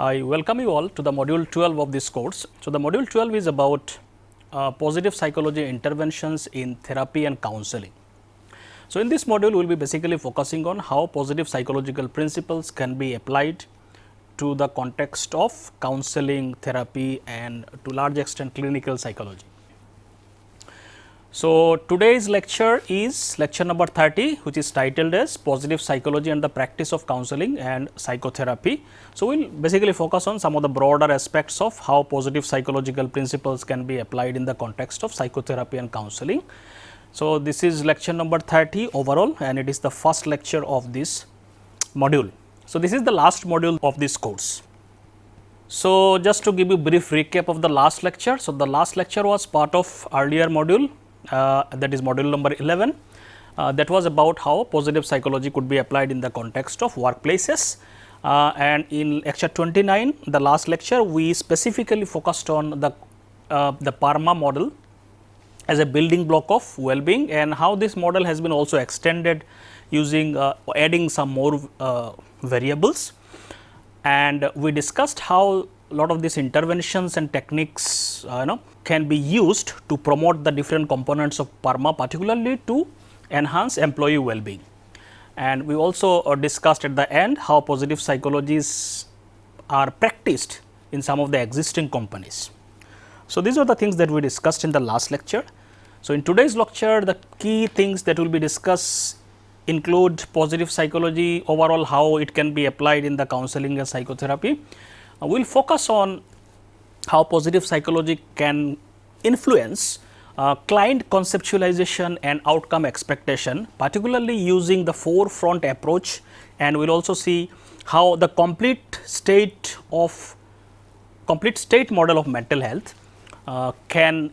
I welcome you all to the module 12 of this course. So, the module 12 is about positive psychology interventions in therapy and counseling. So, in this module we will be basically focusing on how positive psychological principles can be applied to the context of counseling, therapy and to large extent clinical psychology. So, today's lecture is lecture number 30, which is titled as Positive Psychology and the Practice of Counseling and Psychotherapy. So, we will basically focus on some of the broader aspects of how positive psychological principles can be applied in the context of psychotherapy and counseling. So, this is lecture number 30 overall and it is the first lecture of this module. So, this is the last module of this course. So, just to give you a brief recap of the last lecture. So, the last lecture was part of earlier module. That is module number 11, that was about how positive psychology could be applied in the context of workplaces, and in lecture 29, the last lecture, we specifically focused on the PARMA model as a building block of well-being and how this model has been also extended using adding some more variables, and we discussed how a lot of these interventions and techniques can be used to promote the different components of PARMA, particularly to enhance employee well-being. And we also discussed at the end how positive psychologies are practiced in some of the existing companies. So, these are the things that we discussed in the last lecture. So, in today's lecture, the key things that will be discussed include positive psychology, overall how it can be applied in the counseling and psychotherapy. We will focus on how positive psychology can influence client conceptualization and outcome expectation, particularly using the forefront approach, and we will also see how the complete state model of mental health can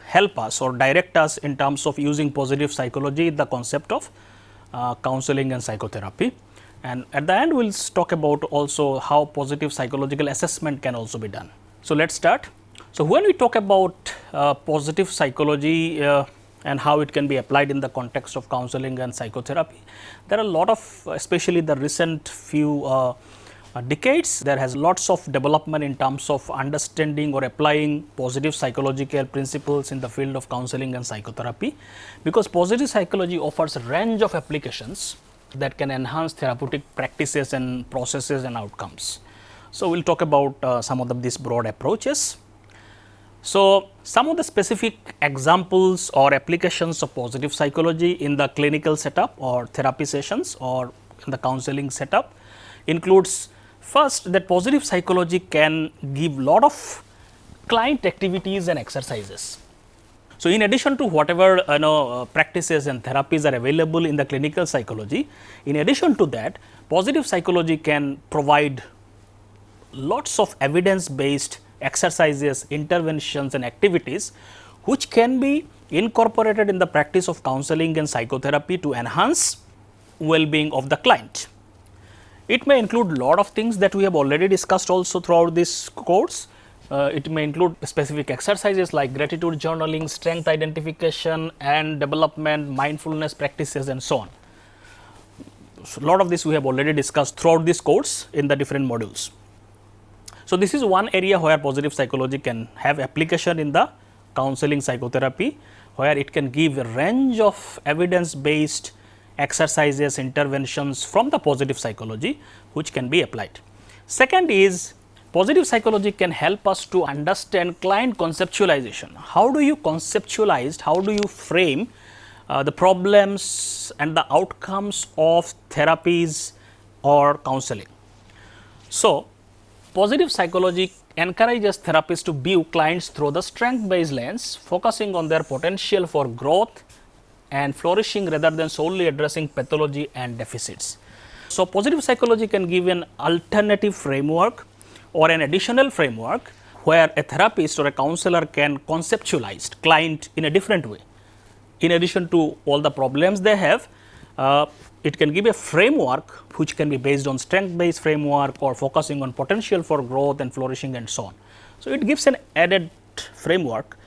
help us or direct us in terms of using positive psychology, the concept of counseling and psychotherapy. And at the end we will talk about also how positive psychological assessment can also be done. So, let us start. So, when we talk about positive psychology and how it can be applied in the context of counseling and psychotherapy, there are a lot of, especially the recent few decades, there has lots of development in terms of understanding or applying positive psychological principles in the field of counseling and psychotherapy, because positive psychology offers a range of applications that can enhance therapeutic practices and processes and outcomes. So, we will talk about some of these broad approaches. So, some of the specific examples or applications of positive psychology in the clinical setup or therapy sessions or in the counseling setup includes, first, that positive psychology can give lot of client activities and exercises. So, in addition to whatever practices and therapies are available in the clinical psychology, in addition to that, positive psychology can provide lots of evidence based exercises, interventions and activities which can be incorporated in the practice of counseling and psychotherapy to enhance well-being of the client. It may include lot of things that we have already discussed also throughout this course. It may include specific exercises like gratitude journaling, strength identification and development, mindfulness practices and so on. So, a lot of this we have already discussed throughout this course in the different modules. So, this is one area where positive psychology can have application in the counseling psychotherapy, where it can give a range of evidence based exercises, interventions from the positive psychology which can be applied. Second is, positive psychology can help us to understand client conceptualization. How do you conceptualize, how do you frame the problems and the outcomes of therapies or counseling? So, positive psychology encourages therapists to view clients through the strength based lens, focusing on their potential for growth and flourishing rather than solely addressing pathology and deficits. So, positive psychology can give an alternative framework or an additional framework where a therapist or a counselor can conceptualize client in a different way. In addition to all the problems they have, it can give a framework which can be based on strength based framework or focusing on potential for growth and flourishing and so on. So, it gives an added framework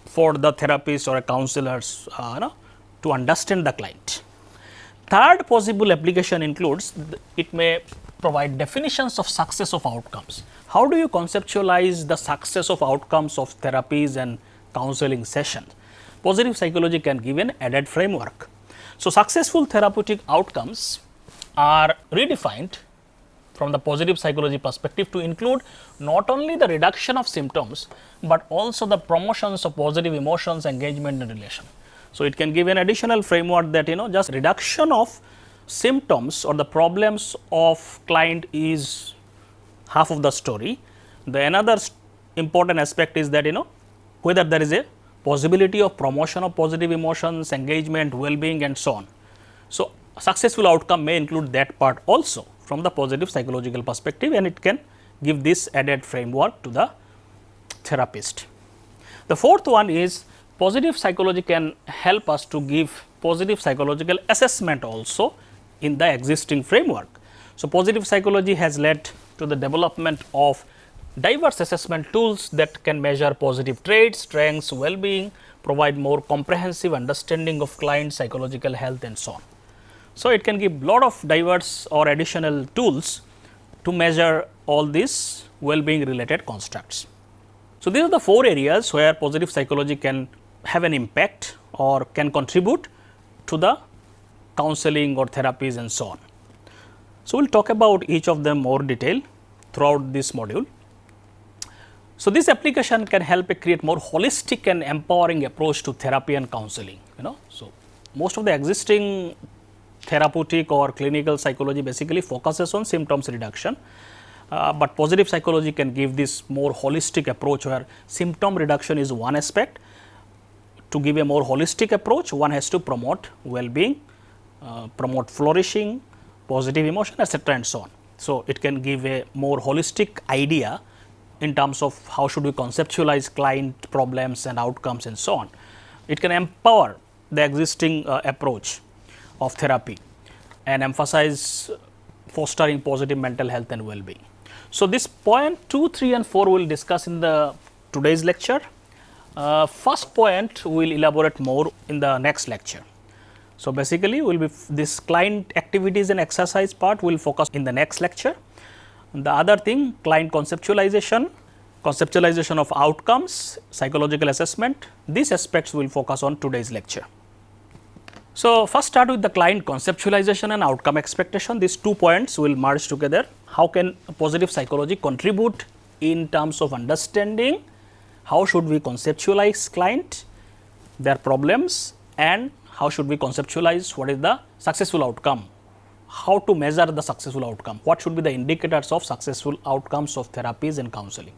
for the therapist or a counselors to understand the client. Third possible application includes, it may provide definitions of success of outcomes. How do you conceptualize the success of outcomes of therapies and counseling sessions? Positive psychology can give an added framework. So, successful therapeutic outcomes are redefined from the positive psychology perspective to include not only the reduction of symptoms, but also the promotions of positive emotions, engagement and relation. So, it can give an additional framework that just reduction of symptoms or the problems of client is half of the story. The another important aspect is that whether there is a possibility of promotion of positive emotions, engagement, well-being and so on. So, successful outcome may include that part also from the positive psychological perspective, and it can give this added framework to the therapist. The fourth one is positive psychology can help us to give positive psychological assessment also in the existing framework. So, positive psychology has led to the development of diverse assessment tools that can measure positive traits, strengths, well-being, provide more comprehensive understanding of client psychological health and so on. So, it can give lot of diverse or additional tools to measure all these well-being related constructs. So, these are the four areas where positive psychology can have an impact or can contribute to the counseling or therapies and so on. So, we will talk about each of them more detail throughout this module. So, this application can help create more holistic and empowering approach to therapy and counseling. So, most of the existing therapeutic or clinical psychology basically focuses on symptoms reduction, but positive psychology can give this more holistic approach where symptom reduction is one aspect. To give a more holistic approach, one has to promote well-being, promote flourishing, positive emotion, etc. and so on. So, it can give a more holistic idea in terms of how should we conceptualize client problems and outcomes and so on. It can empower the existing approach of therapy and emphasize fostering positive mental health and well-being. So, this point 2, 3 and 4 we will discuss in the today's lecture. First point we will elaborate more in the next lecture. So, basically will be this client activities and exercise part will focus in the next lecture. The other thing, client conceptualization of outcomes, psychological assessment, these aspects will focus on today's lecture. So, first start with the client conceptualization and outcome expectation. These 2 points will merge together. How can positive psychology contribute in terms of understanding how should we conceptualize client, their problems, and how should we conceptualize what is the successful outcome, how to measure the successful outcome, what should be the indicators of successful outcomes of therapies and counseling.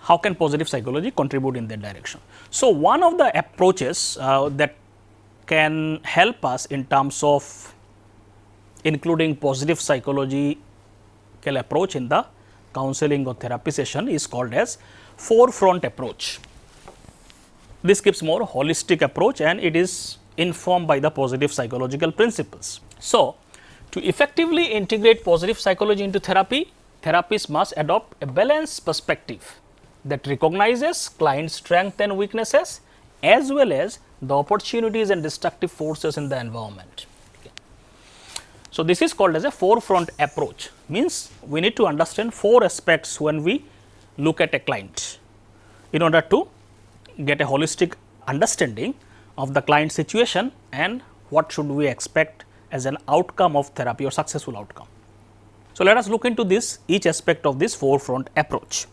How can positive psychology contribute in that direction? So, one of the approaches that can help us in terms of including positive psychological approach in the counseling or therapy session is called as forefront approach. This gives more holistic approach and it is informed by the positive psychological principles. So, to effectively integrate positive psychology into therapy, therapists must adopt a balanced perspective that recognizes client strengths and weaknesses as well as the opportunities and destructive forces in the environment. Okay. So, this is called as a forefront approach, means we need to understand 4 aspects when we look at a client in order to get a holistic understanding of the client situation and what should we expect as an outcome of therapy or successful outcome. So, let us look into this each aspect of this forefront approach.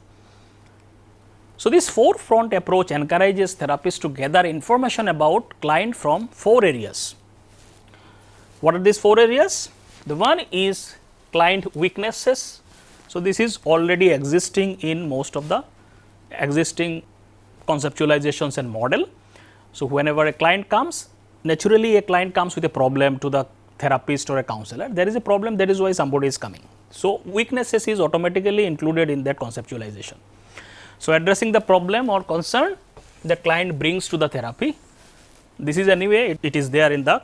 So, this forefront approach encourages therapists to gather information about client from 4 areas. What are these 4 areas? The one is client weaknesses. So, this is already existing in most of the existing conceptualizations and model. So, whenever a client comes, naturally a client comes with a problem to the therapist or a counselor. There is a problem, that is why somebody is coming. So, weaknesses is automatically included in that conceptualization. So, addressing the problem or concern the client brings to the therapy, this is anyway it is there in the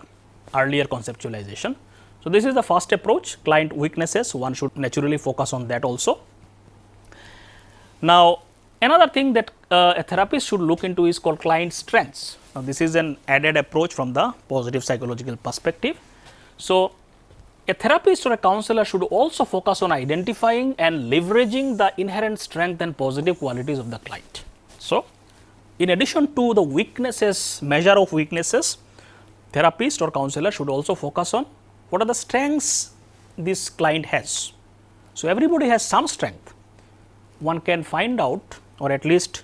earlier conceptualization. So, this is the first approach, client weaknesses, one should naturally focus on that also. Now, another thing that a therapist should look into is called client strengths. Now, this is an added approach from the positive psychological perspective. So, A therapist or a counselor should also focus on identifying and leveraging the inherent strength and positive qualities of the client. So, in addition to the weaknesses, measure of weaknesses, therapist or counselor should also focus on what are the strengths this client has. So, everybody has some strength. One can find out or at least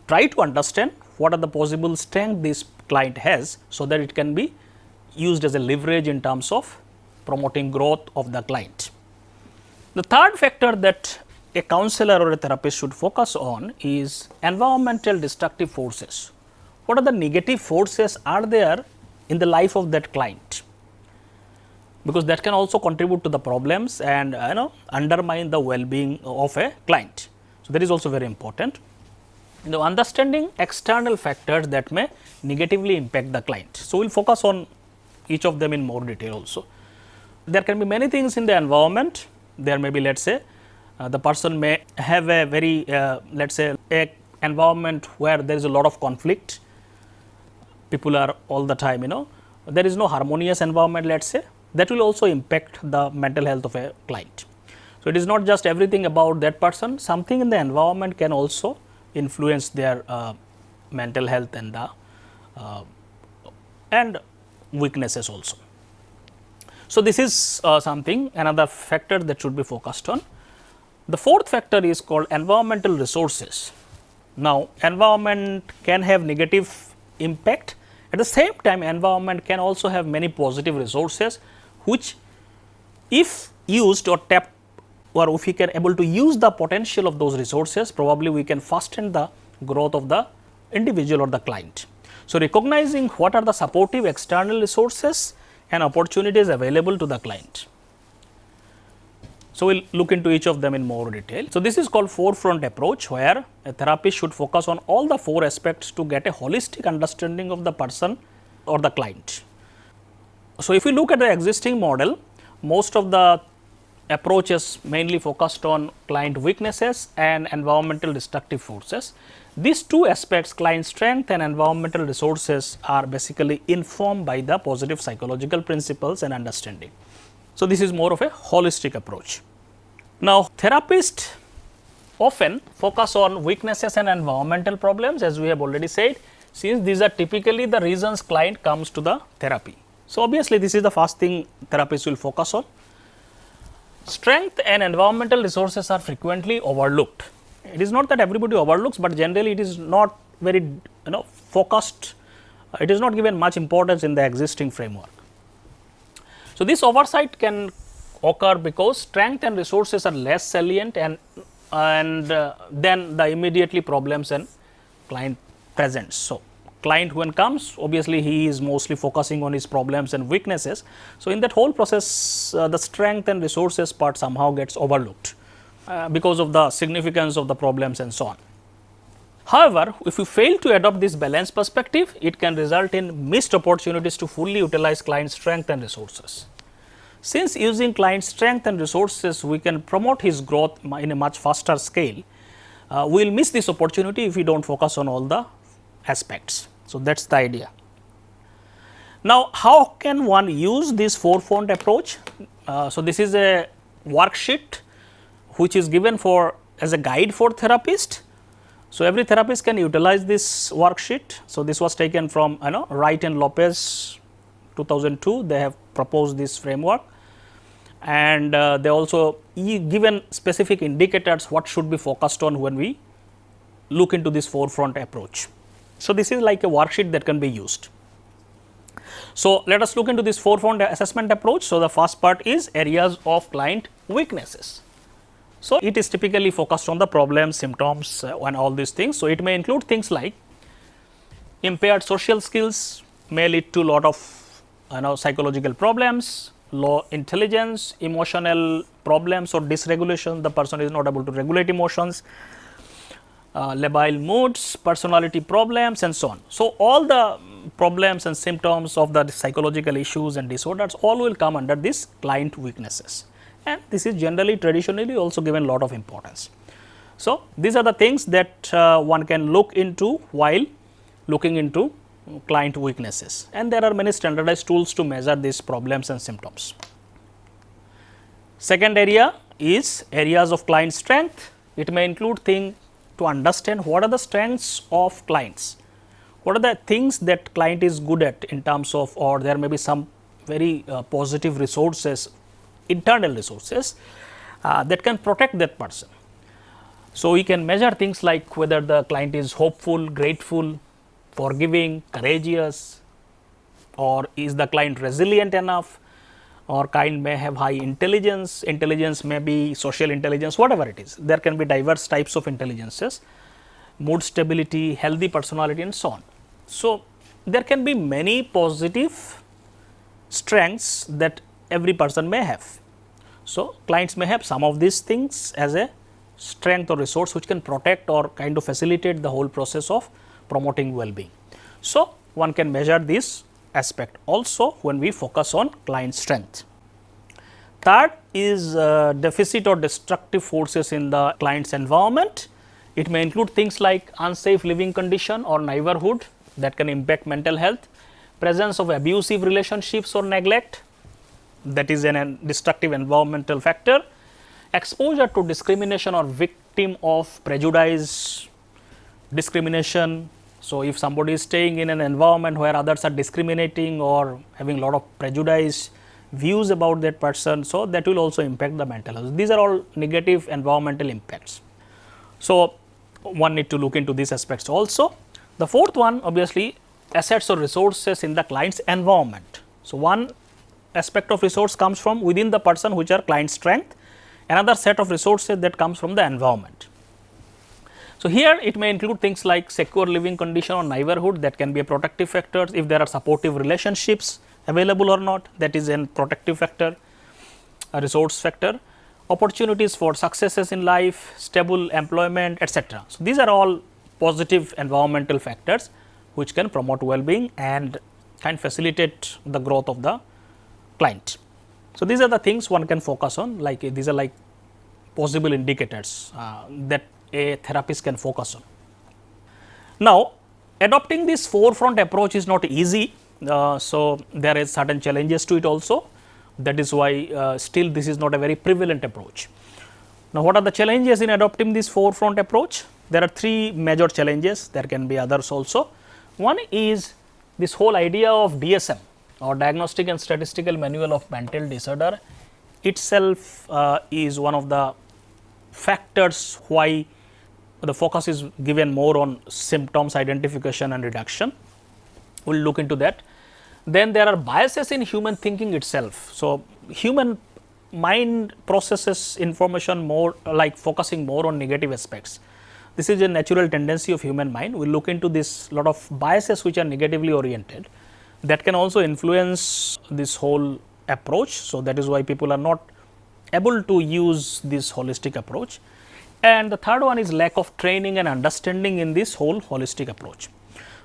try to understand what are the possible strengths this client has, so that it can be used as a leverage in terms of promoting growth of the client. The third factor that a counselor or a therapist should focus on is environmental destructive forces. What are the negative forces are there in the life of that client? Because that can also contribute to the problems and undermine the well-being of a client. So, that is also very important. Understanding external factors that may negatively impact the client. So, we will focus on each of them in more detail also. There can be many things in the environment. There may be, let us say, the person may have a very, let us say, a environment where there is a lot of conflict. People are all the time, there is no harmonious environment, let us say, that will also impact the mental health of a client. So, it is not just everything about that person, something in the environment can also influence their mental health and weaknesses also. So, this is another factor that should be focused on. The fourth factor is called environmental resources. Now, environment can have negative impact. At the same time, environment can also have many positive resources, which if used or tapped, or if we can able to use the potential of those resources, probably we can fasten the growth of the individual or the client. So, recognizing what are the supportive external resources and opportunities available to the client. So, we will look into each of them in more detail. So, this is called forefront approach, where a therapist should focus on all the four aspects to get a holistic understanding of the person or the client. So, if we look at the existing model, most of the approaches mainly focused on client weaknesses and environmental destructive forces. These two aspects, client strength and environmental resources, are basically informed by the positive psychological principles and understanding. So, this is more of a holistic approach. Now, therapists often focus on weaknesses and environmental problems, as we have already said, since these are typically the reasons client comes to the therapy. So, obviously, this is the first thing therapists will focus on. Strength and environmental resources are frequently overlooked. It is not that everybody overlooks, but generally it is not very focused, it is not given much importance in the existing framework. So, this oversight can occur because strength and resources are less salient and then the immediately problems and client presents. So, client when comes, obviously he is mostly focusing on his problems and weaknesses. So, in that whole process the strength and resources part somehow gets overlooked because of the significance of the problems and so on. However, if you fail to adopt this balanced perspective, it can result in missed opportunities to fully utilize client strength and resources. Since using client strength and resources, we can promote his growth in a much faster scale, we will miss this opportunity if we do not focus on all the aspects. So, that is the idea. Now, how can one use this forefront approach? So, this is a worksheet which is given as a guide for therapist. So, every therapist can utilize this worksheet. So, this was taken from Wright and Lopez 2002, they have proposed this framework, and they also given specific indicators what should be focused on when we look into this forefront approach. So, this is like a worksheet that can be used. So, let us look into this forefront assessment approach. So, the first part is areas of client weaknesses. So, it is typically focused on the problems, symptoms and all these things. So, it may include things like impaired social skills may lead to lot of psychological problems, low intelligence, emotional problems or dysregulation, the person is not able to regulate emotions, labile moods, personality problems and so on. So, all the problems and symptoms of the psychological issues and disorders all will come under this client weaknesses, and this is generally traditionally also given lot of importance. So, these are the things that one can look into while looking into client weaknesses, and there are many standardized tools to measure these problems and symptoms. Second area is areas of client strength. It may include things to understand what are the strengths of clients, what are the things that client is good at in terms of, or there may be some very positive resources, internal resources that can protect that person. So, we can measure things like whether the client is hopeful, grateful, forgiving, courageous, or is the client resilient enough, or client may have high intelligence, intelligence may be social intelligence, whatever it is. There can be diverse types of intelligences, mood stability, healthy personality and so on. So, there can be many positive strengths that every person may have. So, clients may have some of these things as a strength or resource which can protect or kind of facilitate the whole process of promoting well-being. So, one can measure this aspect also when we focus on client strength. Third is deficit or destructive forces in the client's environment. It may include things like unsafe living condition or neighborhood that can impact mental health, presence of abusive relationships or neglect, that is a destructive environmental factor, exposure to discrimination or victim of prejudice, discrimination. So, if somebody is staying in an environment where others are discriminating or having a lot of prejudice views about that person, so that will also impact the mental health. These are all negative environmental impacts. So, one need to look into these aspects also. The fourth one, obviously, assets or resources in the client's environment. So, one aspect of resource comes from within the person, which are client strength, another set of resources that comes from the environment. So, here it may include things like secure living condition or neighborhood, that can be a protective factor. If there are supportive relationships available or not, that is a protective factor, a resource factor. Opportunities for successes in life, stable employment, etc. So, these are all positive environmental factors which can promote well-being and can facilitate the growth of the client. So, these are the things one can focus on, like these are like possible indicators that a therapist can focus on. Now, adopting this forefront approach is not easy. So, there is certain challenges to it also. That is why still this is not a very prevalent approach. Now, what are the challenges in adopting this forefront approach? There are three major challenges, there can be others also. One is this whole idea of DSM or Diagnostic and Statistical Manual of Mental Disorder itself is one of the factors why the focus is given more on symptoms identification and reduction. We will look into that. Then there are biases in human thinking itself. So, human mind processes information more like focusing more on negative aspects. This is a natural tendency of human mind. We will look into this lot of biases which are negatively oriented, that can also influence this whole approach. So, that is why people are not able to use this holistic approach. And the third one is lack of training and understanding in this whole holistic approach.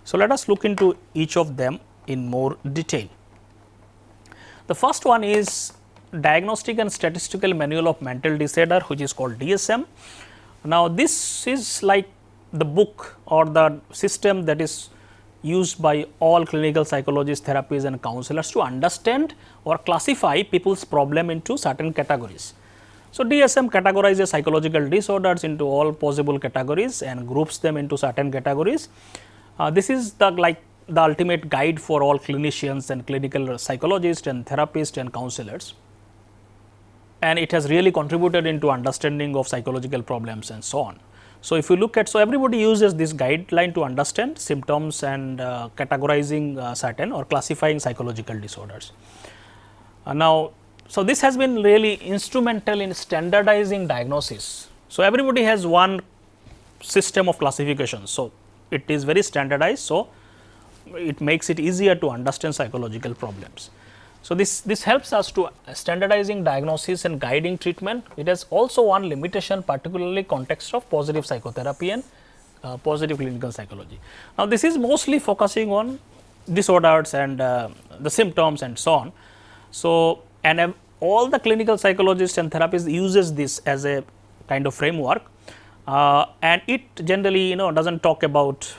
So, let us look into each of them in more detail. The first one is Diagnostic and Statistical Manual of Mental Disorder, which is called DSM. Now, this is like the book or the system that is used by all clinical psychologists, therapists and counselors to understand or classify people's problem into certain categories. So, DSM categorizes psychological disorders into all possible categories and groups them into certain categories. This is the ultimate guide for all clinicians and clinical psychologists and therapists and counselors, and it has really contributed into understanding of psychological problems and so on. So, if you look at, so everybody uses this guideline to understand symptoms and categorizing certain or classifying psychological disorders. Now, so this has been really instrumental in standardizing diagnosis. So, everybody has one system of classification. So, it is very standardized. So, it makes it easier to understand psychological problems. So, this helps us to standardizing diagnosis and guiding treatment. It has also one limitation, particularly context of positive psychotherapy and positive clinical psychology. Now, this is mostly focusing on disorders and the symptoms and so on. So, and all the clinical psychologists and therapists uses this as a kind of framework, and it generally does not talk about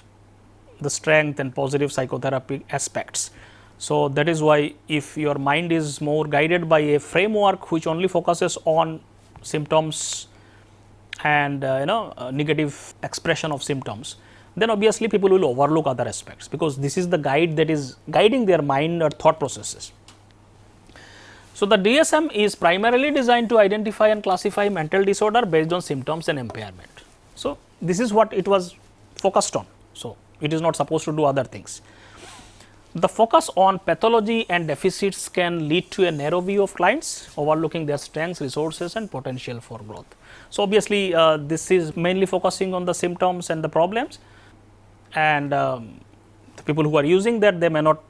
the strength and positive psychotherapy aspects. So, that is why if your mind is more guided by a framework which only focuses on symptoms and negative expression of symptoms, then obviously people will overlook other aspects, because this is the guide that is guiding their mind or thought processes. So, the DSM is primarily designed to identify and classify mental disorder based on symptoms and impairment. So, this is what it was focused on. So, it is not supposed to do other things. The focus on pathology and deficits can lead to a narrow view of clients, overlooking their strengths, resources and potential for growth. So, obviously, this is mainly focusing on the symptoms and the problems, and the people who are using that, they may not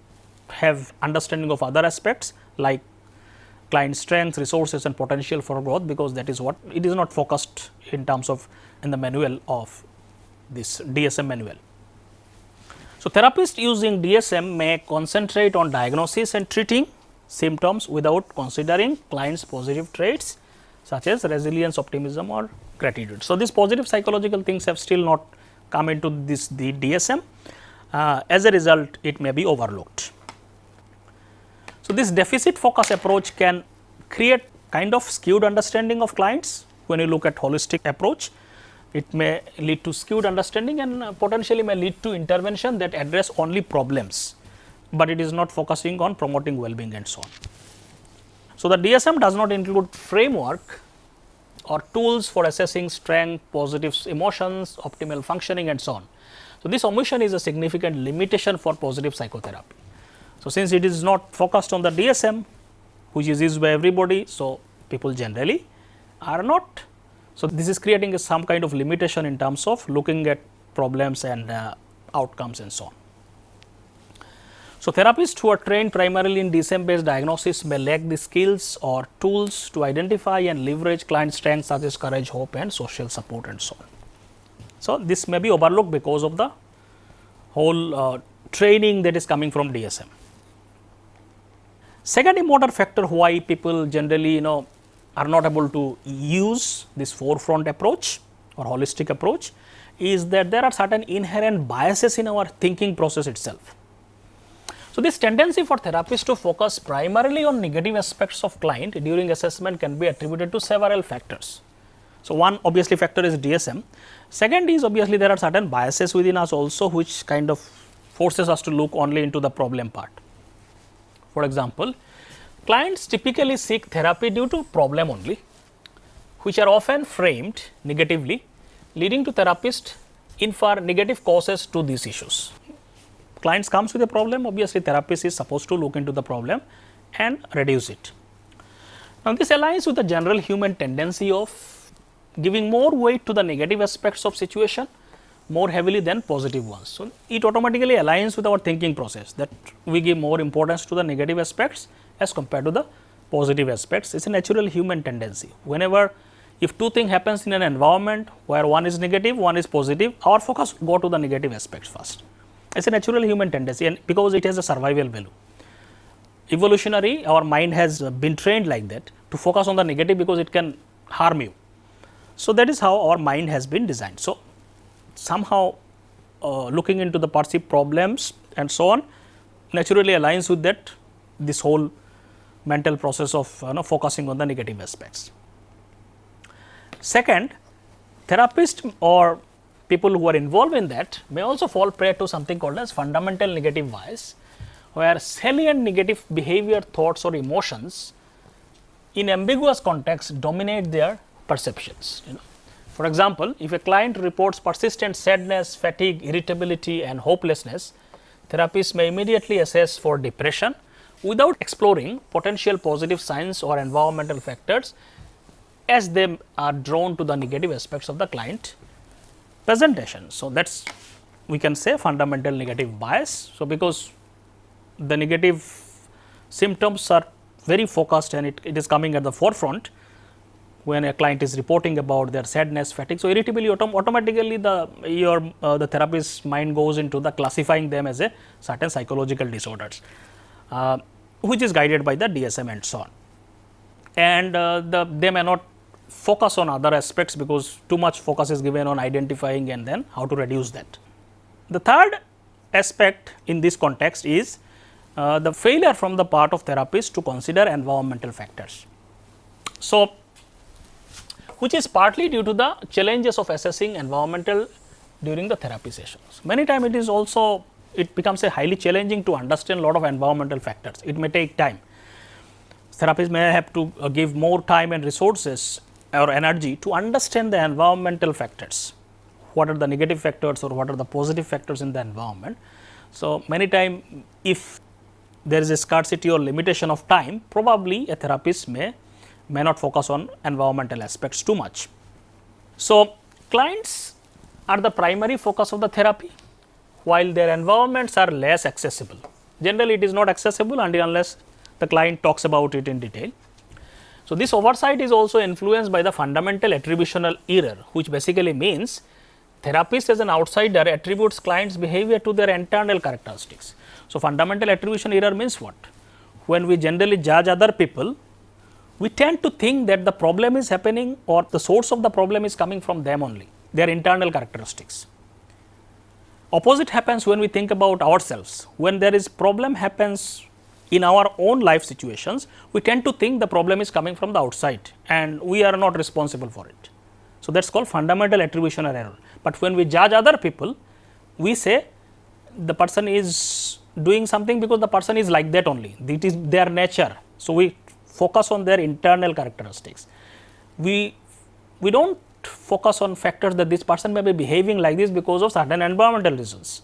have understanding of other aspects like client strengths, resources and potential for growth, because that is what it is not focused in terms of in the manual of this DSM manual. So, therapists using DSM may concentrate on diagnosis and treating symptoms without considering clients' positive traits such as resilience, optimism or gratitude. So, these positive psychological things have still not come into the DSM. As a result, it may be overlooked. So, this deficit focus approach can create kind of skewed understanding of clients. When you look at holistic approach, it may lead to skewed understanding and potentially may lead to intervention that address only problems, but it is not focusing on promoting well-being and so on. So, the DSM does not include framework or tools for assessing strength, positive emotions, optimal functioning and so on. So, this omission is a significant limitation for positive psychotherapy. So, since it is not focused on the DSM, which is used by everybody, so people generally are not. So, this is creating some kind of limitation in terms of looking at problems and outcomes and so on. So, therapists who are trained primarily in DSM based diagnosis may lack the skills or tools to identify and leverage client strengths such as courage, hope and social support and so on. So, this may be overlooked because of the whole training that is coming from DSM. Second important factor why people generally are not able to use this forefront approach or holistic approach is that there are certain inherent biases in our thinking process itself. So, this tendency for therapists to focus primarily on negative aspects of client during assessment can be attributed to several factors. So, one obviously factor is DSM. Second is obviously there are certain biases within us also, which kind of forces us to look only into the problem part. For example, clients typically seek therapy due to problem only, which are often framed negatively, leading to therapists infer negative causes to these issues. Clients comes with a problem, obviously therapist is supposed to look into the problem and reduce it. Now, this aligns with the general human tendency of giving more weight to the negative aspects of situation more heavily than positive ones. So, it automatically aligns with our thinking process that we give more importance to the negative aspects as compared to the positive aspects. It is a natural human tendency. Whenever if two things happens in an environment where one is negative, one is positive, our focus go to the negative aspects first. It is a natural human tendency, and because it has a survival value. Evolutionary, our mind has been trained like that to focus on the negative because it can harm you. So, that is how our mind has been designed. So, somehow looking into the perceived problems and so on naturally aligns with that, this whole mental process of focusing on the negative aspects. Second, therapists or people who are involved in that may also fall prey to something called as fundamental negative bias, where salient negative behavior, thoughts or emotions in ambiguous context dominate their perceptions. For example, if a client reports persistent sadness, fatigue, irritability and hopelessness, therapists may immediately assess for depression without exploring potential positive signs or environmental factors, as they are drawn to the negative aspects of the client presentation. So, that is we can say fundamental negative bias. So, because the negative symptoms are very focused and it is coming at the forefront when a client is reporting about their sadness, fatigue. So, irritability automatically the therapist's mind goes into the classifying them as a certain psychological disorders, which is guided by the DSM and so on. And they may not focus on other aspects because too much focus is given on identifying and then how to reduce that. The third aspect in this context is the failure from the part of therapists to consider environmental factors. So, which is partly due to the challenges of assessing environmental during the therapy sessions. Many times it is also, it becomes a highly challenging to understand a lot of environmental factors. It may take time. Therapists may have to give more time and resources or energy to understand the environmental factors. What are the negative factors or what are the positive factors in the environment. So, many times if there is a scarcity or limitation of time, probably a therapist may not focus on environmental aspects too much. So, clients are the primary focus of the therapy, while their environments are less accessible. Generally, it is not accessible until unless the client talks about it in detail. So, this oversight is also influenced by the fundamental attributional error, which basically means therapist as an outsider attributes client's behavior to their internal characteristics. So, fundamental attribution error means what? When we generally judge other people, we tend to think that the problem is happening or the source of the problem is coming from them only, their internal characteristics. Opposite happens when we think about ourselves. When there is problem happens in our own life situations, we tend to think the problem is coming from the outside and we are not responsible for it. So, that is called fundamental attributional error. But when we judge other people, we say the person is doing something because the person is like that only, it is their nature. So, we focus on their internal characteristics. We do not focus on factors that this person may be behaving like this because of certain environmental reasons.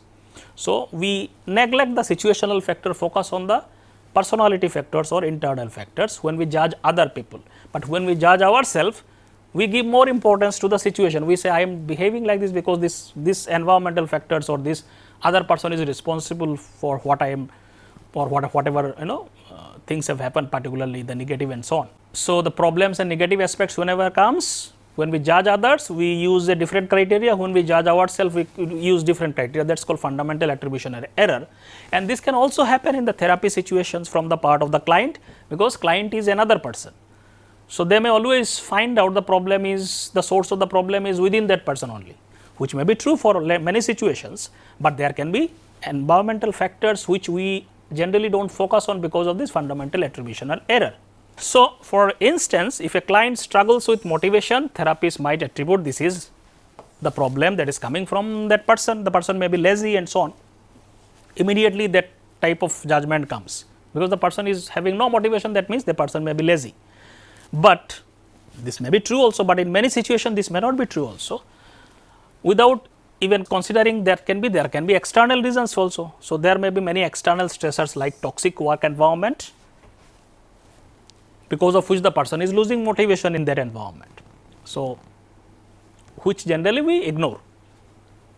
So, we neglect the situational factor, focus on the personality factors or internal factors when we judge other people. But when we judge ourselves, we give more importance to the situation. We say I am behaving like this because this environmental factors or this other person is responsible for what I am or whatever things have happened, particularly the negative and so on. So, the problems and negative aspects whenever comes, when we judge others, we use a different criteria. When we judge ourselves, we use different criteria. That is called fundamental attribution error. And this can also happen in the therapy situations from the part of the client, because client is another person. So, they may always find out the problem is, the source of the problem is within that person only, which may be true for many situations, but there can be environmental factors which we generally do not focus on because of this fundamental attributional error. So, for instance, if a client struggles with motivation, therapists might attribute this is the problem that is coming from that person, the person may be lazy and so on. Immediately that type of judgment comes, because the person is having no motivation, that means the person may be lazy. But this may be true also, but in many situations this may not be true also. Without even considering there can be external reasons also. So, there may be many external stressors like toxic work environment, because of which the person is losing motivation in that environment. So, which generally we ignore.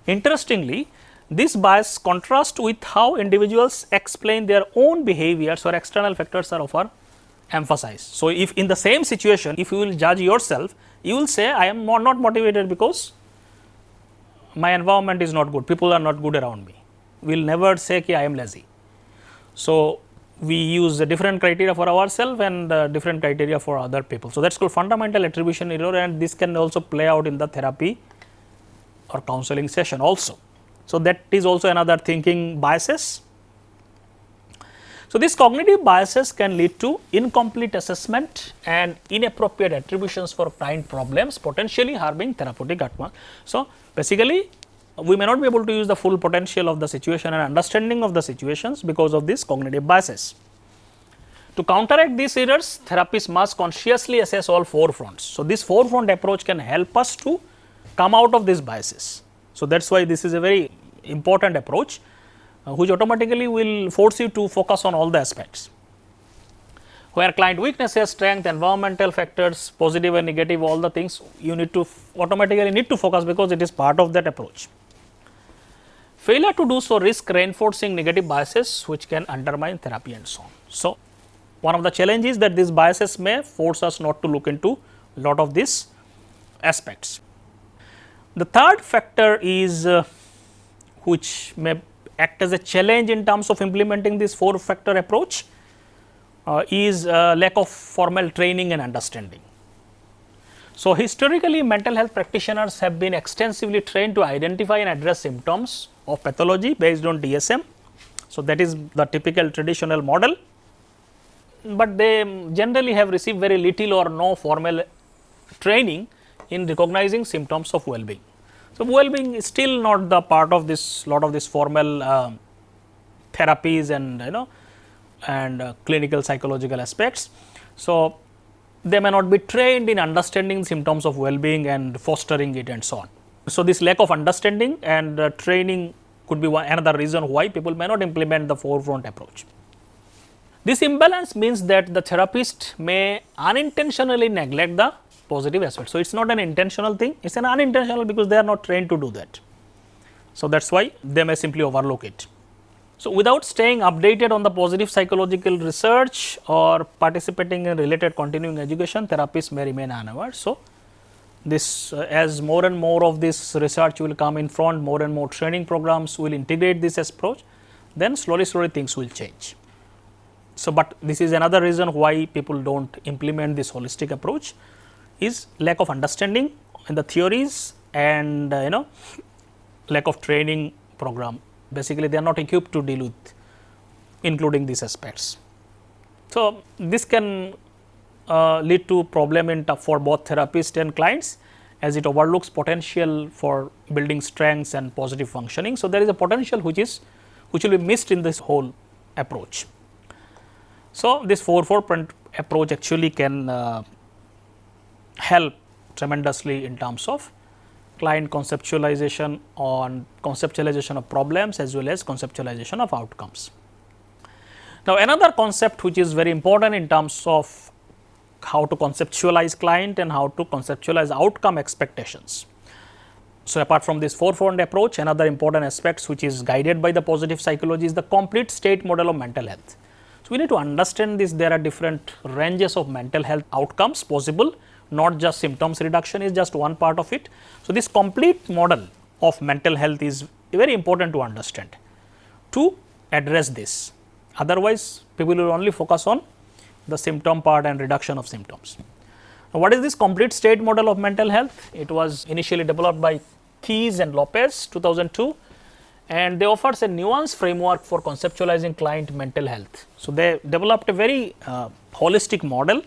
Interestingly, this bias contrasts with how individuals explain their own behaviors or external factors are often emphasized. So, if in the same situation, if you will judge yourself, you will say I am not motivated because my environment is not good, people are not good around me. We will never say ki I am lazy. So, we use a different criteria for ourselves and different criteria for other people. So, that is called fundamental attribution error, and this can also play out in the therapy or counseling session also. So, that is also another thinking biases. So, these cognitive biases can lead to incomplete assessment and inappropriate attributions for client problems, potentially harming therapeutic outcome. So, basically we may not be able to use the full potential of the situation and understanding of the situations because of these cognitive biases. To counteract these errors, therapists must consciously assess all four fronts. So, this four front approach can help us to come out of these biases. So, that is why this is a very important approach, which automatically will force you to focus on all the aspects, where client weaknesses, strength, environmental factors, positive and negative, all the things you need to automatically need to focus, because it is part of that approach. Failure to do so risk reinforcing negative biases which can undermine therapy and so on. So, one of the challenges that these biases may force us not to look into a lot of these aspects. The third factor is which may act as a challenge in terms of implementing this four factor approach is lack of formal training and understanding. So, historically mental health practitioners have been extensively trained to identify and address symptoms of pathology based on DSM. So, that is the typical traditional model, but they generally have received very little or no formal training in recognizing symptoms of well-being. So, well-being is still not the part of this lot of this formal therapies and clinical psychological aspects. So, they may not be trained in understanding symptoms of well-being and fostering it and so on. So, this lack of understanding and training could be another reason why people may not implement the forefront approach. This imbalance means that the therapist may unintentionally neglect the positive aspect. So, it is not an intentional thing, it is an unintentional because they are not trained to do that. So, that is why they may simply overlook it. So, without staying updated on the positive psychological research or participating in related continuing education, therapists may remain unaware. So, this as more and more of this research will come in front, more and more training programs will integrate this approach, then slowly things will change. So, but this is another reason why people do not implement this holistic approach is lack of understanding in the theories and lack of training program. Basically, they are not equipped to deal with including these aspects. So, this can lead to problem for both therapist and clients, as it overlooks potential for building strengths and positive functioning. So, there is a potential which will be missed in this whole approach. So, this 4-4 approach actually can help tremendously in terms of client conceptualization of problems as well as conceptualization of outcomes. Now, another concept which is very important in terms of how to conceptualize client and how to conceptualize outcome expectations. So, apart from this 4-4 approach, another important aspect which is guided by the positive psychology is the complete state model of mental health. So, we need to understand this. There are different ranges of mental health outcomes possible, not just symptoms reduction is just one part of it. So, this complete model of mental health is very important to understand to address this. Otherwise, people will only focus on the symptom part and reduction of symptoms. Now, what is this complete state model of mental health? It was initially developed by Keys and Lopez 2002, and they offers a nuanced framework for conceptualizing client mental health. So, they developed a very holistic model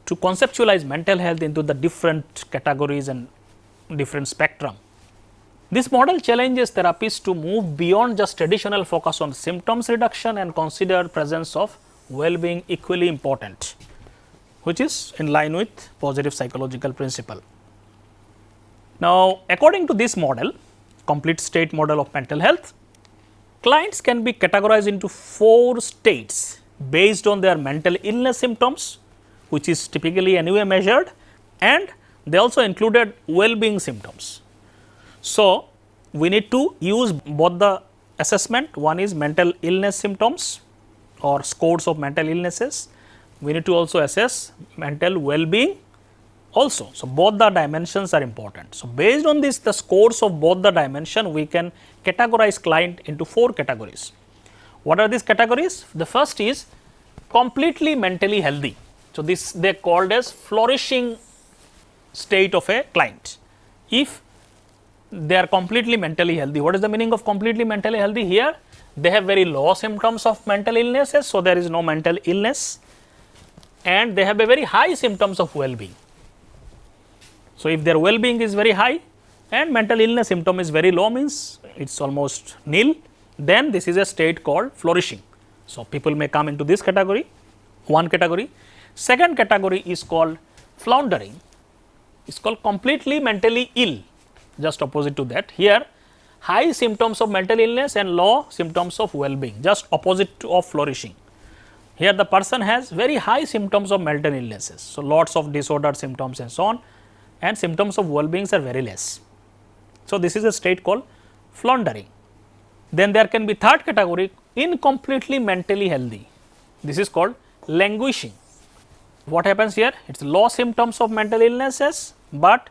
to conceptualize mental health into the different categories and different spectrum. This model challenges therapists to move beyond just traditional focus on symptoms reduction and consider presence of well-being equally important, which is in line with positive psychological principle. Now, according to this model, complete state model of mental health, clients can be categorized into 4 states based on their mental illness symptoms, which is typically anyway measured, and they also included well-being symptoms. So, we need to use both the assessment. One is mental illness symptoms or scores of mental illnesses. We need to also assess mental well-being also. So, both the dimensions are important. So, based on this, the scores of both the dimension, we can categorize client into 4 categories. What are these categories? The first is completely mentally healthy. So, this they called as flourishing state of a client. If they are completely mentally healthy, what is the meaning of completely mentally healthy? Here they have very low symptoms of mental illnesses. So, there is no mental illness, and they have a very high symptoms of well-being. So, if their well-being is very high and mental illness symptom is very low, means it is almost nil, then this is a state called flourishing. So, people may come into this category, one category. Second category is called floundering, it is called completely mentally ill, just opposite to that. Here high symptoms of mental illness and low symptoms of well-being, just opposite of flourishing. Here the person has very high symptoms of mental illnesses, so lots of disordered symptoms and so on, and symptoms of well-being are very less. So, this is a state called floundering. Then there can be third category, incompletely mentally healthy. This is called languishing. What happens here? It is low symptoms of mental illnesses, but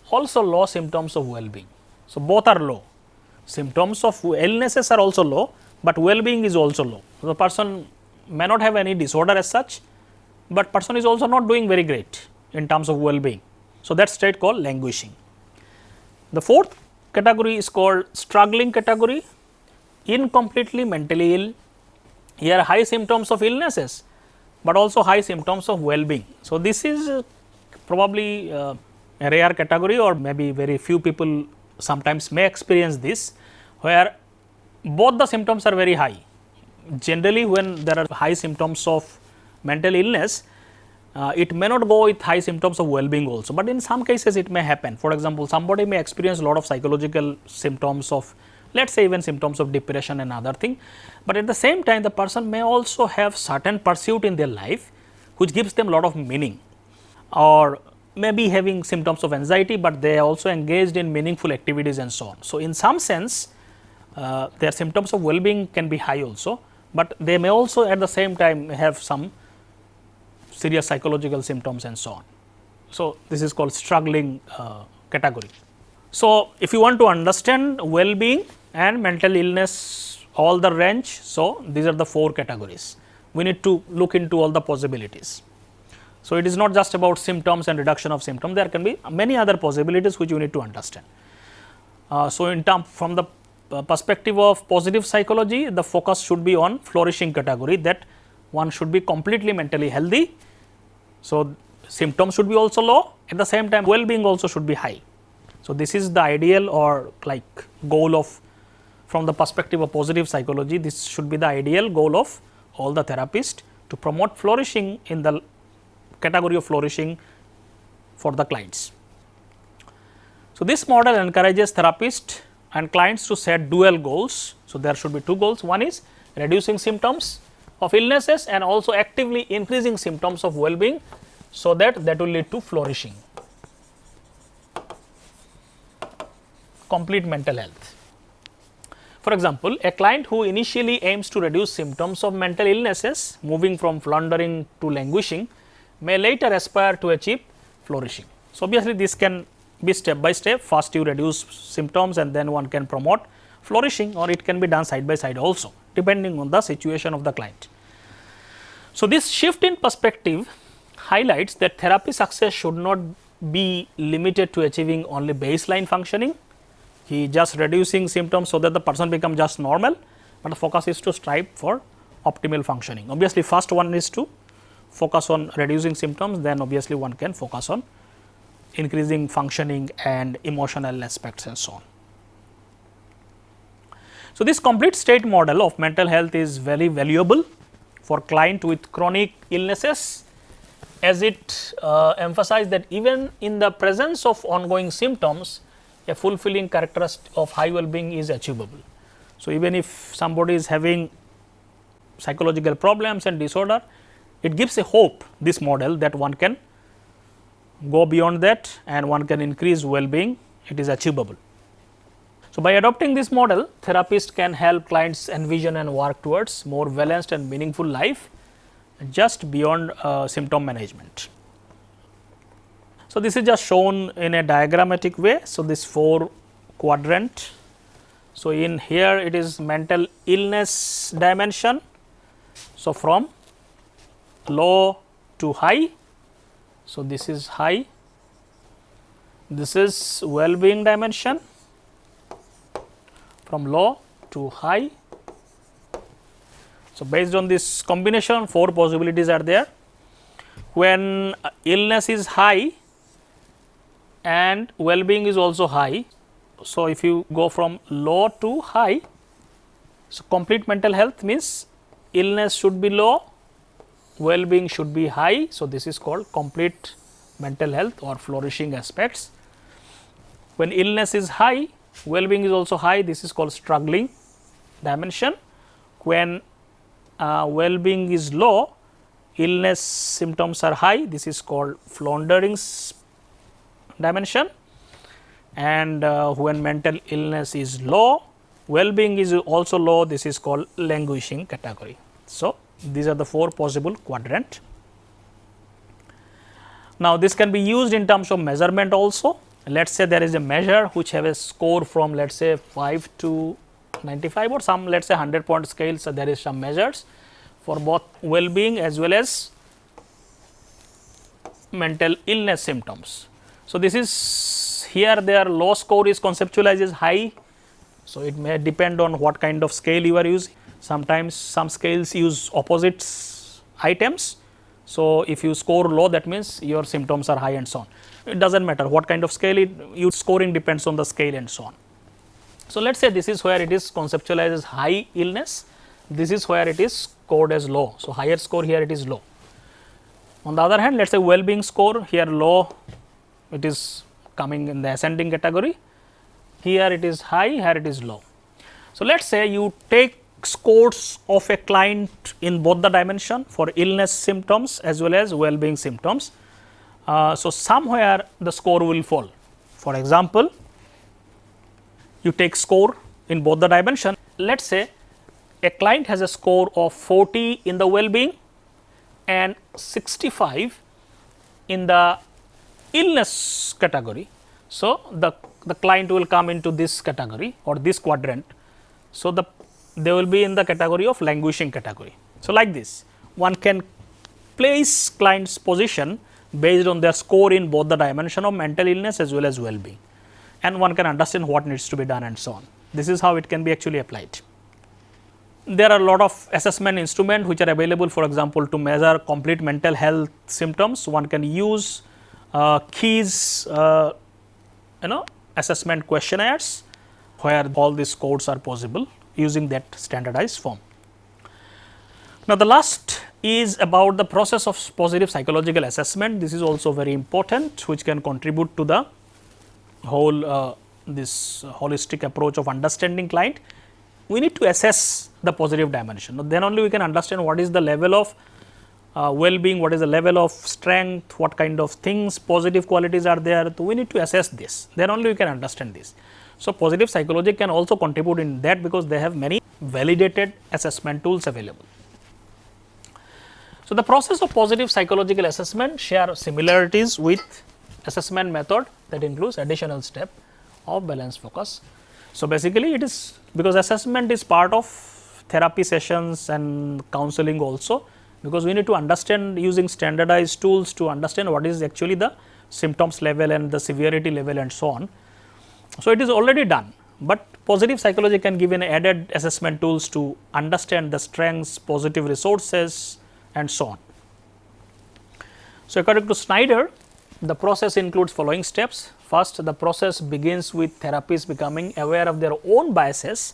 also low symptoms of well-being. So, both are low. Symptoms of illnesses are also low, but well-being is also low. So, the person may not have any disorder as such, but person is also not doing very great in terms of well-being. So, that state called languishing. The fourth category is called struggling category. incompletely mentally ill. Here high symptoms of illnesses, but also high symptoms of well-being. So, this is probably a rare category, or maybe very few people sometimes may experience this, where both the symptoms are very high. Generally, when there are high symptoms of mental illness, it may not go with high symptoms of well-being also, but in some cases it may happen. For example, somebody may experience a lot of psychological symptoms of, let us say, even symptoms of depression and other thing, but at the same time the person may also have certain pursuit in their life which gives them a lot of meaning, or maybe having symptoms of anxiety, but they are also engaged in meaningful activities and so on. So, in some sense their symptoms of well-being can be high also, but they may also at the same time have some serious psychological symptoms and so on. So, this is called struggling category. So, if you want to understand well-being and mental illness, all the range, so these are the 4 categories. We need to look into all the possibilities. So, it is not just about symptoms and reduction of symptoms, there can be many other possibilities which you need to understand. So, in term from the perspective of positive psychology, the focus should be on flourishing category, that one should be completely mentally healthy. So, symptoms should be also low, at the same time well-being also should be high. So, this is the ideal or like goal of, from the perspective of positive psychology, this should be the ideal goal of all the therapists, to promote flourishing in the category of flourishing for the clients. So, this model encourages therapists and clients to set dual goals. So, there should be 2 goals. One is reducing symptoms of illnesses and also actively increasing symptoms of well-being, so that will lead to flourishing, complete mental health. For example, a client who initially aims to reduce symptoms of mental illnesses, moving from floundering to languishing, may later aspire to achieve flourishing. So, obviously, this can be step by step. First you reduce symptoms and then one can promote flourishing, or it can be done side by side also, depending on the situation of the client. So, this shift in perspective highlights that therapy success should not be limited to achieving only baseline functioning. He just reducing symptoms so that the person become just normal, but the focus is to strive for optimal functioning. Obviously, first one is to focus on reducing symptoms, then obviously one can focus on increasing functioning and emotional aspects and so on. So, this complete state model of mental health is very valuable for client with chronic illnesses, as it emphasizes that even in the presence of ongoing symptoms, a fulfilling characteristic of high well-being is achievable. So, even if somebody is having psychological problems and disorder, it gives a hope, this model, that one can go beyond that and one can increase well-being, it is achievable. So, by adopting this model, therapists can help clients envision and work towards more balanced and meaningful life just beyond symptom management. So, this is just shown in a diagrammatic way. So, this 4 quadrant. So, in here it is mental illness dimension. So, from low to high. So, this is high, this is well-being dimension from low to high. So, based on this combination, 4 possibilities are there. When illness is high and well-being is also high. So, if you go from low to high, so complete mental health means illness should be low, well-being should be high. So, this is called complete mental health or flourishing aspects. When illness is high, well-being is also high, this is called struggling dimension. When well-being is low, illness symptoms are high, this is called floundering dimension. And when mental illness is low, well-being is also low, this is called languishing category. So, these are the 4 possible quadrant. Now, this can be used in terms of measurement also. Let us say there is a measure which have a score from, let us say, 5 to 95 or some, let us say 100 point scale. So, there is some measures for both well-being as well as mental illness symptoms. So, this is here their low score is conceptualized as high So, it may depend on what kind of scale you are using. Sometimes some scales use opposites items. So, if you score low, that means your symptoms are high and so on. It does not matter what kind of scale you scoring depends on the scale and so on. So, let us say this is where it is conceptualized as high illness, this is where it is scored as low. So, higher score here it is low. On the other hand, let us say well-being score here low, it is coming in the ascending category, here it is high, here it is low. So, let us say you take scores of a client in both the dimension for illness symptoms as well as well-being symptoms. So, somewhere the score will fall. For example, you take score in both the dimension. Let us say a client has a score of 40 in the well-being and 65 in the illness category. So, the client will come into this category or this quadrant. So, they will be in the category of languishing category. So, like this one can place client's position based on their score in both the dimension of mental illness as well as well-being, and one can understand what needs to be done and so on. This is how it can be actually applied. There are a lot of assessment instruments which are available, for example, to measure complete mental health symptoms. One can use keys assessment questionnaires where all these scores are possible using that standardized form. Now, the last is about the process of positive psychological assessment. This is also very important, which can contribute to the whole this holistic approach of understanding client. We need to assess the positive dimension. Now, then only we can understand what is the level of well-being, what is the level of strength, what kind of things, positive qualities are there. So, we need to assess this, then only we can understand this. So, positive psychology can also contribute in that, because they have many validated assessment tools available. So, the process of positive psychological assessment share similarities with assessment method that includes additional step of balance focus. So, basically it is because assessment is part of therapy sessions and counseling also, because we need to understand using standardized tools to understand what is actually the symptoms level and the severity level and so on. So, it is already done, but positive psychology can give an added assessment tools to understand the strengths, positive resources and so on. So, according to Snyder, the process includes following steps. First, the process begins with therapists becoming aware of their own biases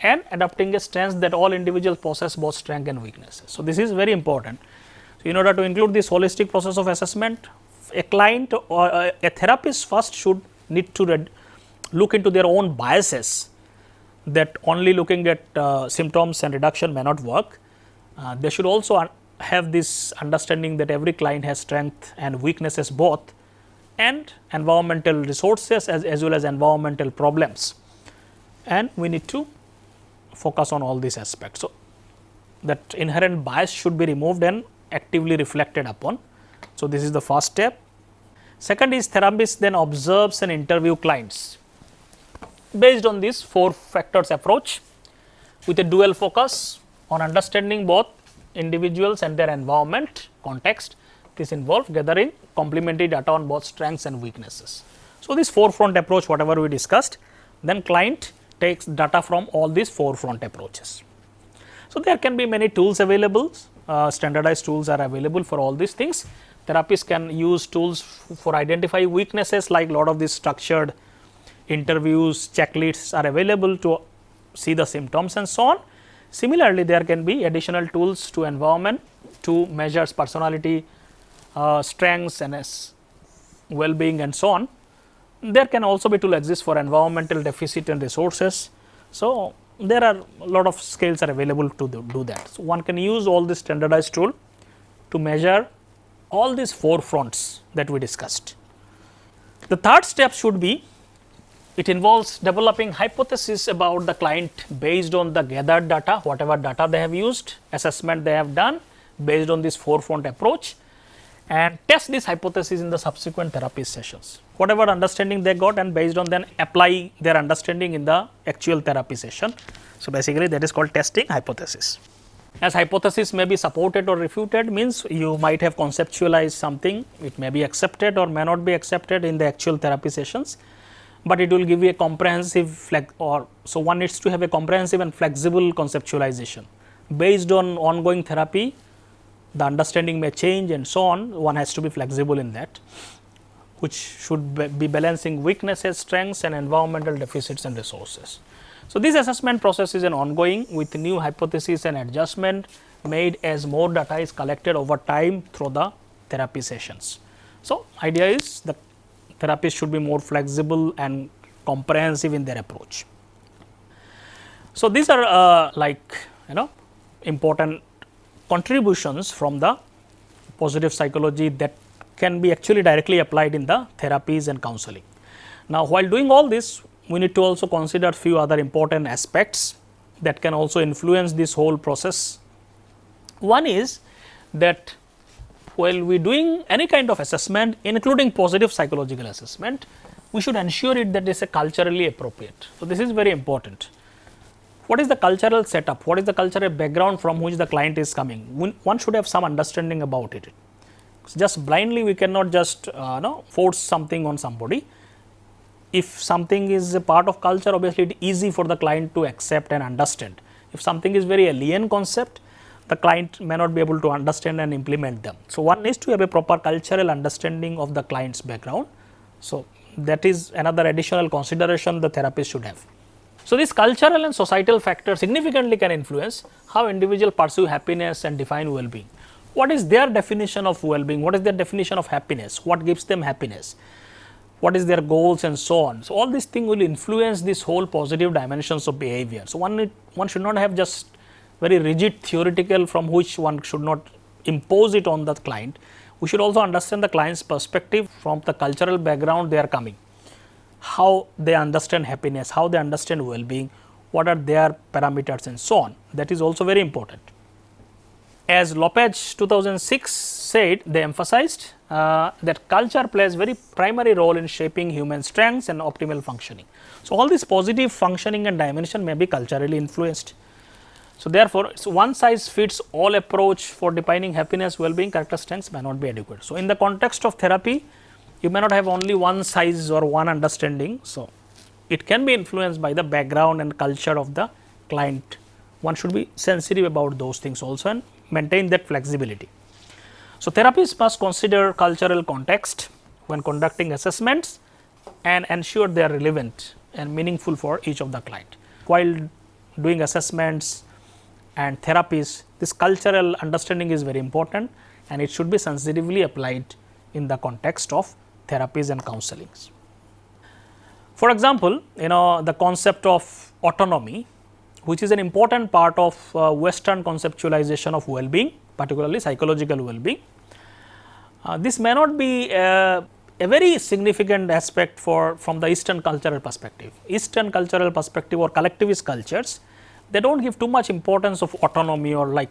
and adopting a stance that all individuals possess both strengths and weaknesses. So, this is very important. So, in order to include this holistic process of assessment, a client or a therapist first should need to look into their own biases, that only looking at symptoms and reduction may not work. They should also have this understanding that every client has strength and weaknesses both, and environmental resources as well as environmental problems, and we need to focus on all these aspects. So, that inherent bias should be removed and actively reflected upon. So, this is the first step. Second is therapist then observes and interview clients based on this 4 factors approach with a dual focus on understanding both individuals and their environment context. This involves gathering complementary data on both strengths and weaknesses. So, this 4-front approach whatever we discussed, then client takes data from all these 4-front approaches. So, there can be many tools available, standardized tools are available for all these things. Therapists can use tools for identify weaknesses, like a lot of these structured interviews, checklists are available to see the symptoms and so on. Similarly, there can be additional tools to environment to measure personality, strengths and well-being and so on. There can also be tool exist for environmental deficit and resources. So, there are a lot of scales are available to do that. So, one can use all this standardized tool to measure all these 4 fronts that we discussed. The third step should be, it involves developing hypothesis about the client based on the gathered data, whatever data they have used, assessment they have done based on this 4-front approach, and test this hypothesis in the subsequent therapy sessions. Whatever understanding they got, and based on then apply their understanding in the actual therapy session. So, basically that is called testing hypothesis. As hypothesis may be supported or refuted, means you might have conceptualized something, it may be accepted or may not be accepted in the actual therapy sessions. but it will give you a comprehensive so one needs to have a comprehensive and flexible conceptualization. Based on ongoing therapy, the understanding may change and so on, one has to be flexible in that, which should be balancing weaknesses, strengths and environmental deficits and resources. So, this assessment process is an ongoing with new hypotheses and adjustment made as more data is collected over time through the therapy sessions. So, idea is the therapists should be more flexible and comprehensive in their approach. So, these are important contributions from the positive psychology that can be actually directly applied in the therapies and counseling. Now, while doing all this, we need to also consider few other important aspects that can also influence this whole process. One is that while we are doing any kind of assessment, including positive psychological assessment, we should ensure it that it is culturally appropriate. So, this is very important. What is the cultural setup? What is the cultural background from which the client is coming? One should have some understanding about it. Just blindly we cannot just force something on somebody. If something is a part of culture, obviously it is easy for the client to accept and understand. If something is very alien concept, the client may not be able to understand and implement them. So, one needs to have a proper cultural understanding of the client's background. So, that is another additional consideration the therapist should have. So, this cultural and societal factor significantly can influence how individuals pursue happiness and define well-being. What is their definition of well-being? What is their definition of happiness? What gives them happiness? What is their goals and so on. So, all these things will influence this whole positive dimensions of behavior. So, one should not have just very rigid theoretical from which one should not impose it on the client. We should also understand the client's perspective from the cultural background they are coming, how they understand happiness, how they understand well-being, what are their parameters and so on. That is also very important. As Lopez 2006 said, they emphasized that culture plays very primary role in shaping human strengths and optimal functioning. So, all this positive functioning and dimension may be culturally influenced. So, therefore, one size fits all approach for defining happiness, well-being, character strengths may not be adequate. So, in the context of therapy, you may not have only one size or one understanding. So, it can be influenced by the background and culture of the client. One should be sensitive about those things also and maintain that flexibility. So, therapists must consider cultural context when conducting assessments and ensure they are relevant and meaningful for each of the client. While doing assessments and therapies, this cultural understanding is very important and it should be sensitively applied in the context of therapies and counselings. For example, the concept of autonomy, which is an important part of Western conceptualization of well-being, particularly psychological well-being. This may not be a very significant aspect from the Eastern cultural perspective. Eastern cultural perspective or collectivist cultures, they do not give too much importance of autonomy or like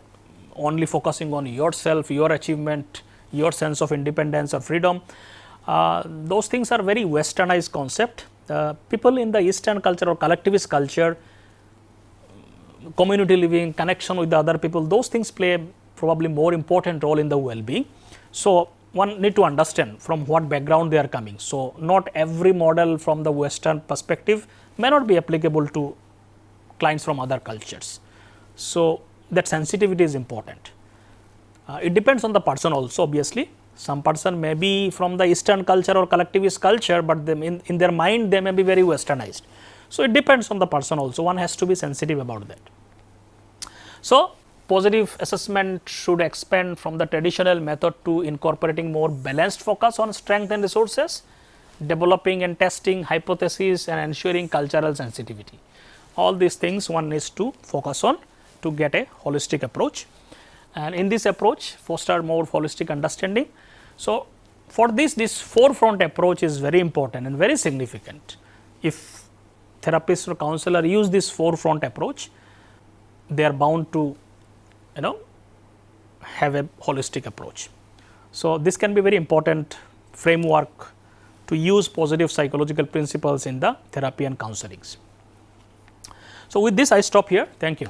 only focusing on yourself, your achievement, your sense of independence or freedom. Those things are very westernized concept. People in the Eastern culture or collectivist culture, community living, connection with the other people, those things play probably more important role in the well-being. So, one need to understand from what background they are coming. So, not every model from the Western perspective may not be applicable to clients from other cultures. So, that sensitivity is important. It depends on the person also, obviously. Some person may be from the Eastern culture or collectivist culture, but in their mind they may be very westernized. So, it depends on the person also, one has to be sensitive about that. So, positive assessment should expand from the traditional method to incorporating more balanced focus on strength and resources, developing and testing hypotheses and ensuring cultural sensitivity. All these things one needs to focus on to get a holistic approach, and in this approach foster more holistic understanding. So, for this forefront approach is very important and very significant. If therapist or counselor use this forefront approach, they are bound to have a holistic approach. So, this can be very important framework to use positive psychological principles in the therapy and counselings. So, with this I stop here. Thank you.